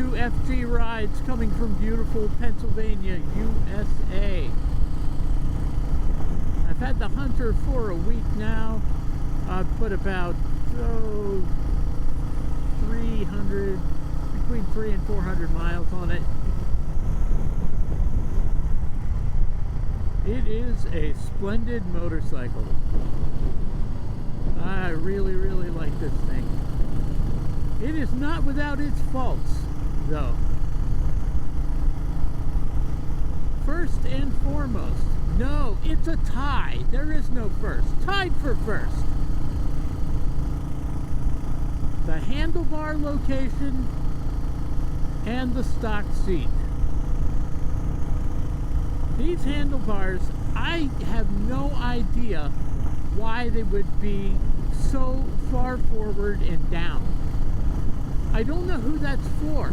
to FG Rides coming from beautiful Pennsylvania, USA. I've had the Hunter for a week now. I've put about 300, between 300 and 400 miles on it. It is a splendid motorcycle. I really, really like this thing. It is not without its faults, though. First and foremost, no, it's a tie. There is no first. Tied for first. The handlebar location and the stock seat. These handlebars, I have no idea why they would be so far forward and down. I don't know who that's for.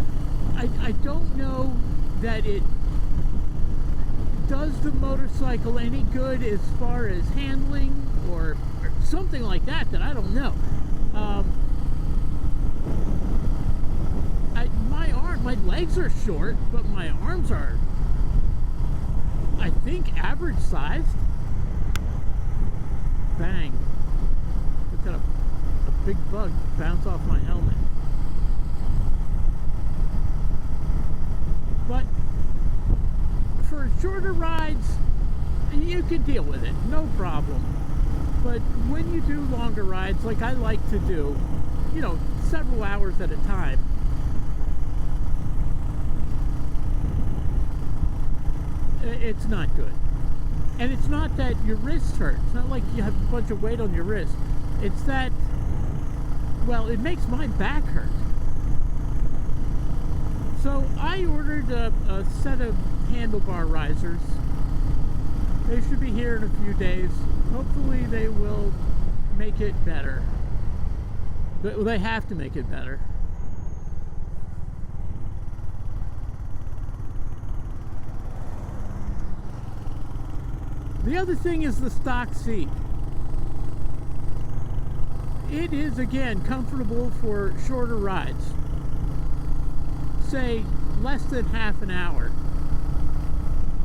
I don't know that it does the motorcycle any good as far as handling or something like that I don't know. My legs are short, but my arms are, I think, average sized. Bang. Look at a big bug bounce off my helmet. But for shorter rides, you can deal with it, no problem. But when you do longer rides, like I like to do, you know, several hours at a time, it's not good. And it's not that your wrists hurt. It's not like you have a bunch of weight on your wrist. It's that, well, it makes my back hurt. So I ordered a set of handlebar risers. They should be here in a few days. Hopefully they will make it better. But they have to make it better. The other thing is the stock seat. It is, again, comfortable for shorter rides. Say, less than half an hour.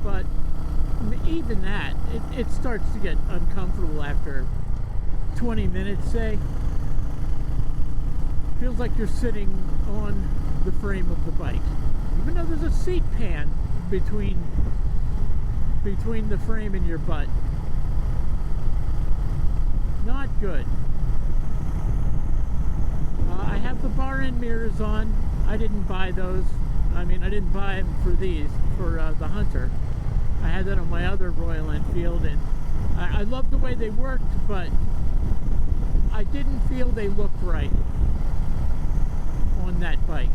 But even that, it starts to get uncomfortable after 20 minutes, say. Feels like you're sitting on the frame of the bike. Even though there's a seat pan between the frame and your butt. Not good. I have the bar end mirrors on. I didn't buy those. I mean, I didn't buy them for these, for the Hunter. I had that on my other Royal Enfield, and I loved the way they worked, but I didn't feel they looked right on that bike.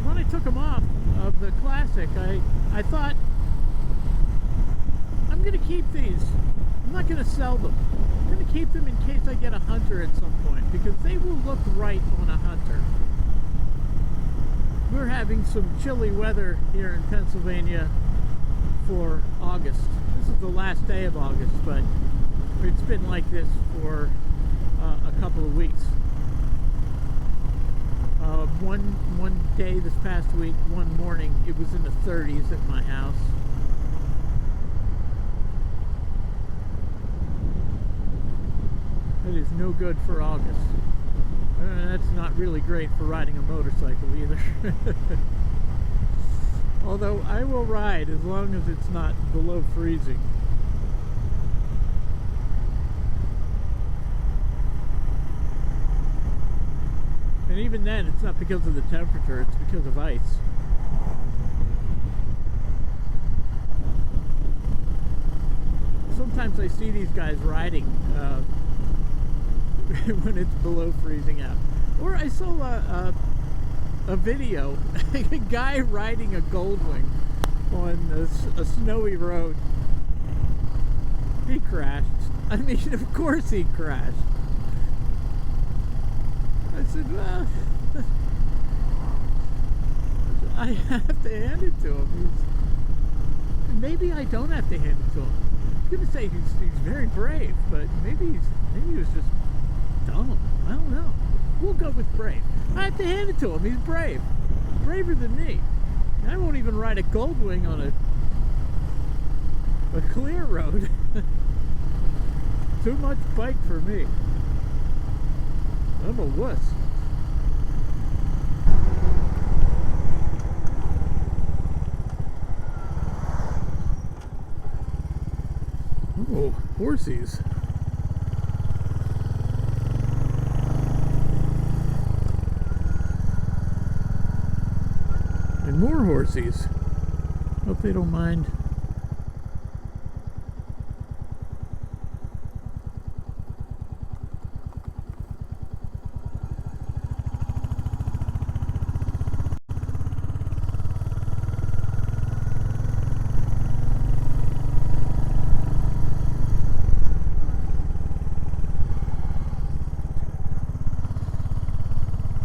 When I took them off of the Classic, I thought, I'm going to keep these. I'm not going to sell them. I'm going to keep them in case I get a Hunter at some point, because they will look right on a Hunter. We're having some chilly weather here in Pennsylvania for August. This is the last day of August, but it's been like this for a couple of weeks. One day this past week, one morning, it was in the 30s at my house. That is no good for August. That's not really great for riding a motorcycle either. Although I will ride as long as it's not below freezing. And even then, it's not because of the temperature, it's because of ice. Sometimes I see these guys riding when it's below freezing out. Or I saw a video, a guy riding a Goldwing on a snowy road. He crashed. I mean, of course he crashed. I said, well, I have to hand it to him. maybe I don't have to hand it to him. I was gonna say he's very brave, but maybe he was just dumb. I don't know. We'll go with brave. I have to hand it to him. He's brave, braver than me. I won't even ride a Goldwing on a clear road. Too much bike for me. I'm a wuss. Oh, horsies. And more horsies. Hope they don't mind.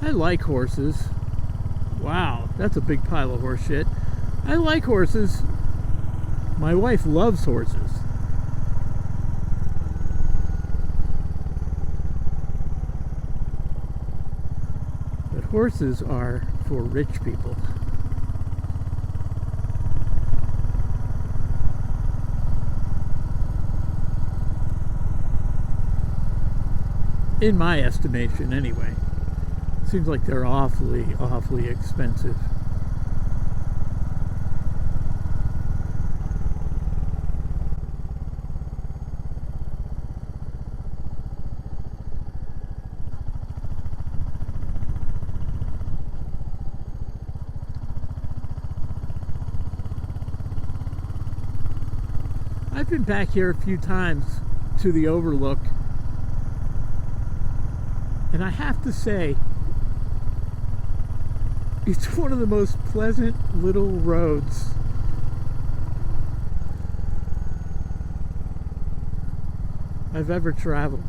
I like horses. Wow, that's a big pile of horse shit. I like horses. My wife loves horses. But horses are for rich people. In my estimation, anyway. Seems like they're awfully expensive. I've been back here a few times to the overlook, and I have to say, it's one of the most pleasant little roads I've ever traveled.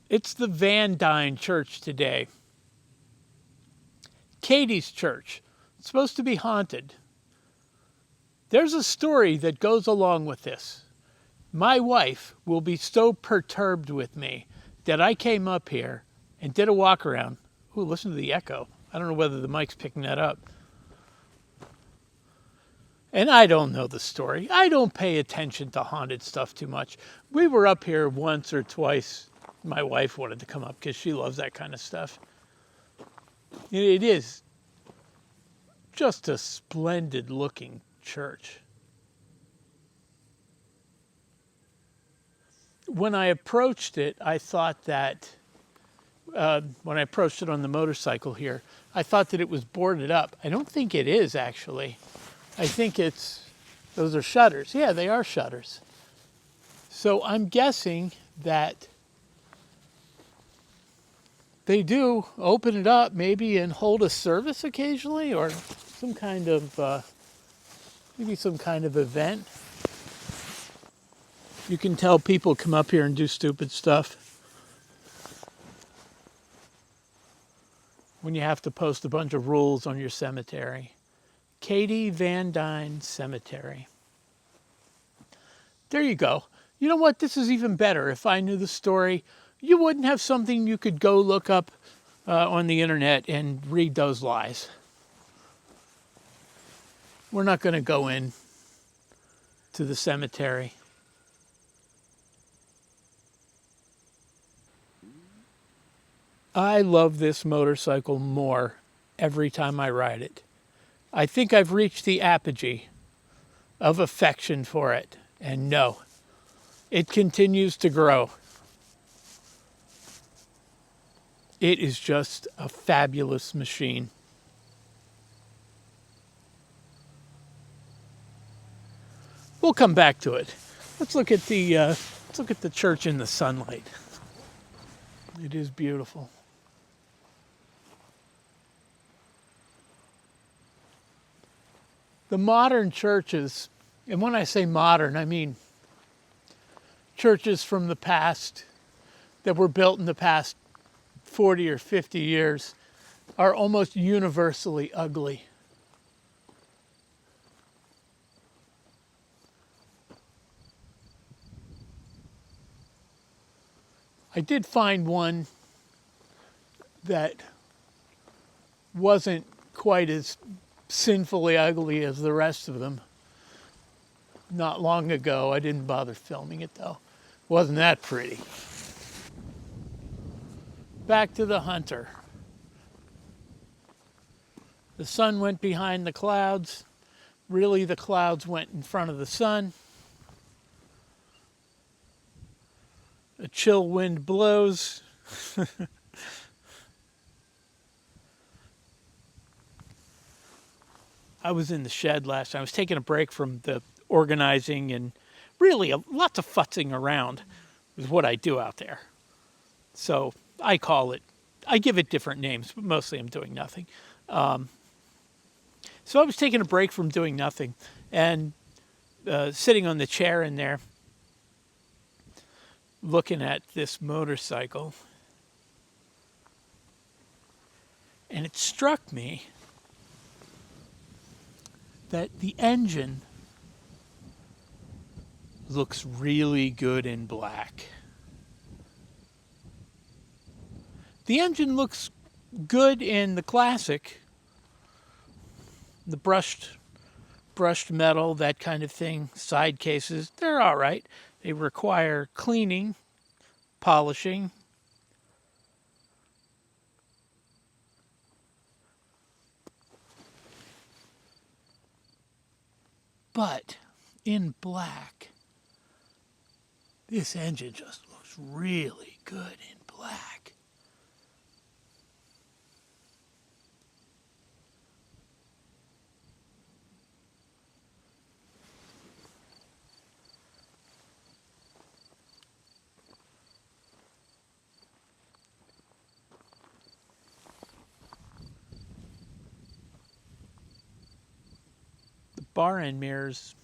It's the Van Dyne Church today. Katy's church. It's supposed to be haunted. There's a story that goes along with this. My wife will be so perturbed with me that I came up here and did a walk around. Ooh, listen to the echo. I don't know whether the mic's picking that up. And I don't know the story. I don't pay attention to haunted stuff too much. We were up here once or twice. My wife wanted to come up because she loves that kind of stuff. It is just a splendid looking church. When I approached it, I thought that, when I approached it on the motorcycle here, I thought that it was boarded up. I don't think it is, actually. I think those are shutters. Yeah, they are shutters. So I'm guessing that they do open it up maybe and hold a service occasionally, or some kind of, maybe some kind of event. You can tell people come up here and do stupid stuff when you have to post a bunch of rules on your cemetery. Katy Van Dyne Cemetery. There you go. You know what? This is even better. If I knew the story, you wouldn't have something you could go look up on the internet and read those lies. We're not going to go in to the cemetery. I love this motorcycle more every time I ride it. I think I've reached the apogee of affection for it. And no, it continues to grow. It is just a fabulous machine. We'll come back to it. Let's look at the church in the sunlight. It is beautiful. The modern churches, and when I say modern, I mean churches from the past that were built in the past 40 or 50 years, are almost universally ugly. I did find one that wasn't quite as sinfully ugly as the rest of them not long ago. I didn't bother filming it though. Wasn't that pretty. Back to the Hunter. The sun went behind the clouds. Really, the clouds went in front of the sun. A chill wind blows. I was in the shed last time. I was taking a break from the organizing and really lots of futzing around is what I do out there. So I give it different names, but mostly I'm doing nothing. So I was taking a break from doing nothing and sitting on the chair in there looking at this motorcycle. And it struck me that the engine looks really good in black. The engine looks good in the classic, the brushed metal, that kind of thing, side cases, they're all right. They require cleaning, polishing. But in black, this engine just looks really good in black. The bar end mirrors,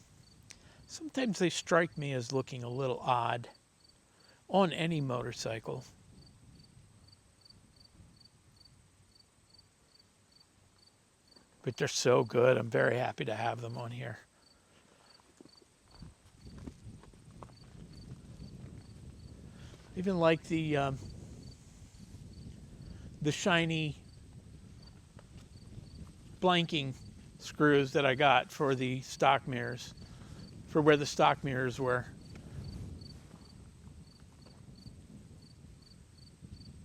sometimes they strike me as looking a little odd on any motorcycle. But they're so good. I'm very happy to have them on here. Even like the shiny blanking screws that I got for the stock mirrors, for where the stock mirrors were.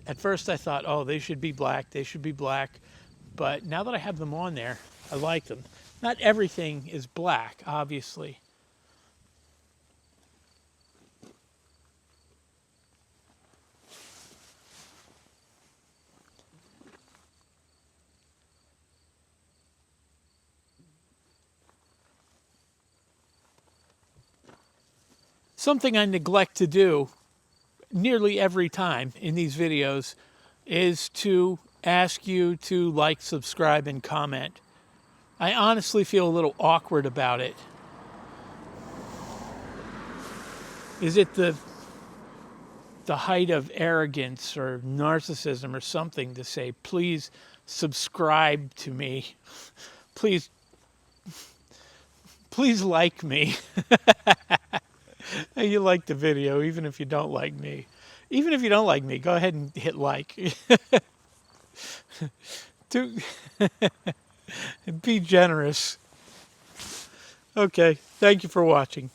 At first I thought, oh, they should be black, but now that I have them on there, I like them. Not everything is black, obviously. Something I neglect to do nearly every time in these videos is to ask you to like, subscribe, and comment. I honestly feel a little awkward about it. Is it the height of arrogance or narcissism or something to say, please subscribe to me, please like me? You like the video even if you don't like me. Even if you don't like me, go ahead and hit like. Be generous. Okay, thank you for watching.